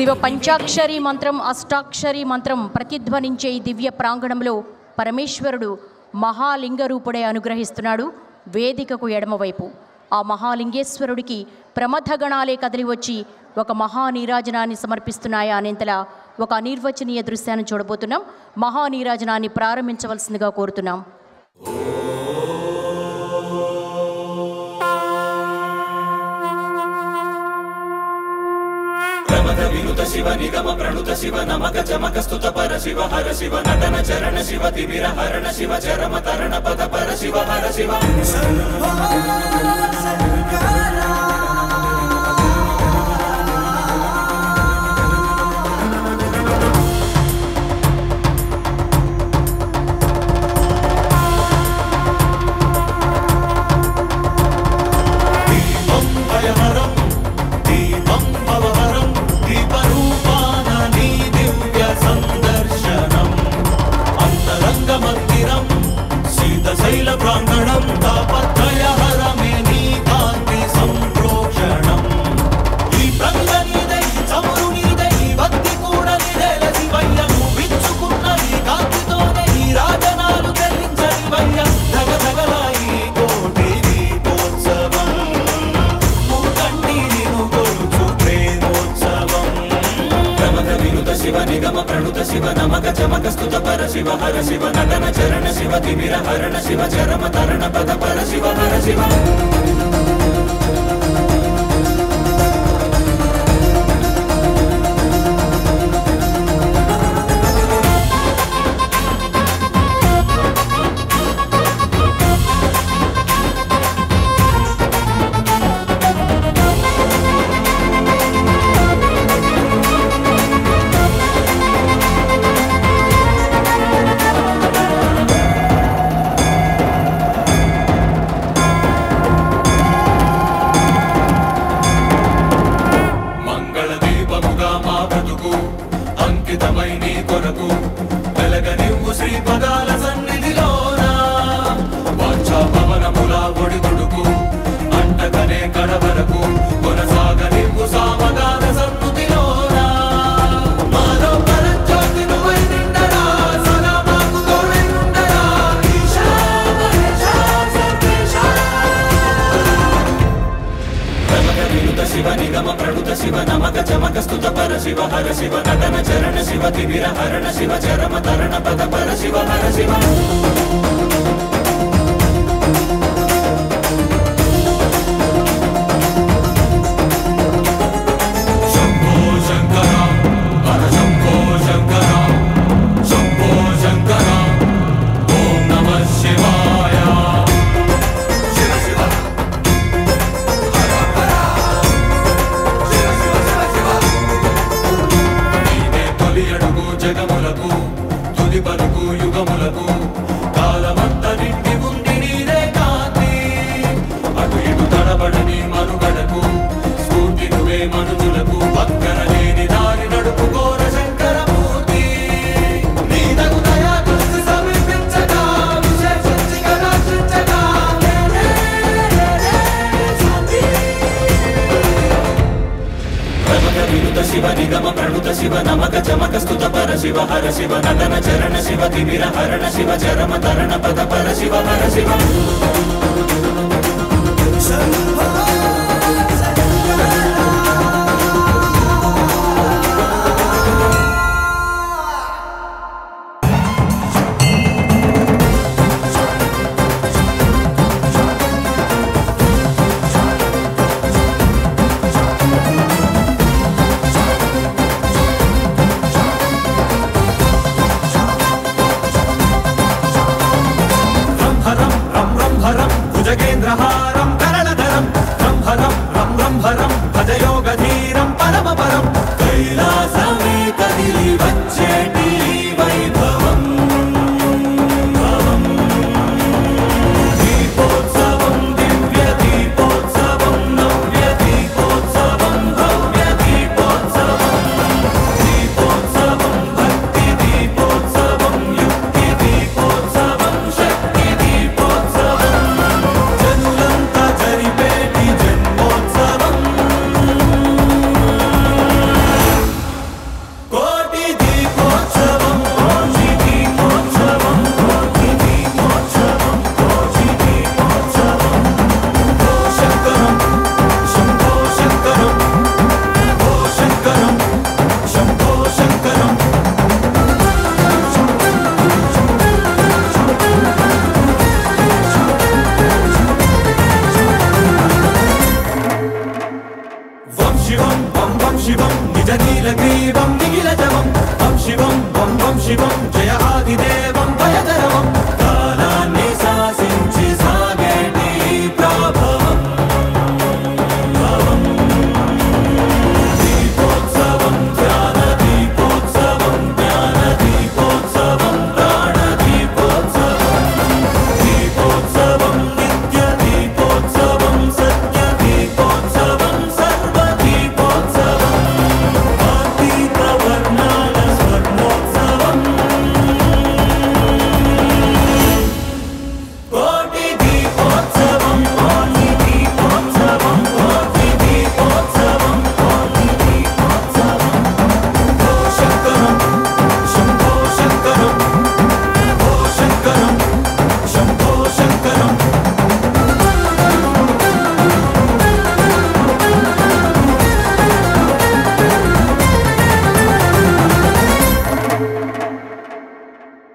శివ పంచాక్షరి మంత్రం అష్టాక్షరి మంత్రం ప్రతిధ్వనించే ఈ దివ్య ప్రాంగణంలో పరమేశ్వరుడు మహాలింగ రూపుడే అనుగ్రహిస్తున్నాడు. వేదికకు ఎడమవైపు ఆ మహాలింగేశ్వరుడికి ప్రమథగణాలే కదిలి వచ్చి ఒక మహానీరాజనాన్ని సమర్పిస్తున్నాయా అనేంతలా ఒక అనిర్వచనీయ దృశ్యాన్ని చూడబోతున్నాం. మహానీరాజనాన్ని ప్రారంభించవలసిందిగా కోరుతున్నాం. వినుత శివ నిగమ ప్రణుత శివ నమక చమక స్తుత పర శివ హర శివ నటన చరణ శివ తిమిర హరణ శివ చరమ తరణ పద పర శివ హర శివ శైల ప్రాంగణం తాపత్రయ హరమే నీ కాంతి సంప్రోక్షణం ఈ ప్రంగ నీదై చమురు నీదై భక్తి కూడా నిడల శివయ్య విచ్చుకున్న ఈ కాంతితోనే ఈ రాజనాలు చెల్లించని వయ్య ధగ ధగలాయి కోటి దీపోత్సవం మూకండి నిను కొలుచు ప్రేమోత్సవం ప్రమథ వినుత శివ నిగమ ప్రణుత శివ నమక చమక స్తుత పర శివ హర శివ నటన చరణ శివ తిమిర హరణ శివ చరమ తరణ పద పర శివ హర శివ అంకితమై నీ కొరకు వెలగనివ్వు శ్రీ పదాల సన్నిధిలోన వాంఛా పవనముల ఒడిదుడుకు అంటకనే కడవరకు కొనసాగనివ్వు సామగాన సన్నుతిలోన మాలో పరజ్యోతి నువ్వై నిండరా సదా మాకు తోడై ఉండరా ఈశా మహేశా సర్వేశా ప్రమథ వినుత శివ నిగమ ప్రణుత శివ నమక చమక స్తుత పర శివ హర శివ నటన చరణ శివ తిమిర హరణ శివ చరమ తరణ పద పర శివ హర శివ శంభో శంకర హర శంభో శంకర శంభో శంకర ఓం నమః శివాయ శివ శివ అడుగు జగములకు తుది పలుకు యుగములకు కాలమంత నిండి ఉంది నీరే కాంతి అటు ఇటు తడబడని మనుగడకు స్ఫూర్తి నువ్వే మనుజులకు పక్కన లేని దారి నడుపుకోర శంకరమూర్తి నీ తగు దయా దృష్టి సమీపించగా విశేషించిగా రక్షించగా ప్రమథ వినుత శివ నిగమ ప్రణుత శివ నమక చమక స్తుత పర శివ హర శివ నటన చరణ శివ తిమిర హరణ శివ చరమ తరణ పద పర శివ హర శివ భుజగేంద్రహారం కరణధరం రంభరం రం రంభరం భజయోగధీరం పరమపరం కైలాసమే కదిలి వచ్చేటి వైభవం దీపోత్సవం దివ్య దీపోత్సవం నవ్య దీపోత్సవం భవ్య దీపోత్సవం దీపోత్సవం భక్తి దీపోత్సవం యుక్తి దీపోత్సవం శక్తి దీపోత్సవం జనులంతా జరిపేటి జన్మోత్సవం నీలగ్రీవం నిఖిలజవం వం శివం జయ ఆదిదేవం భయకరవం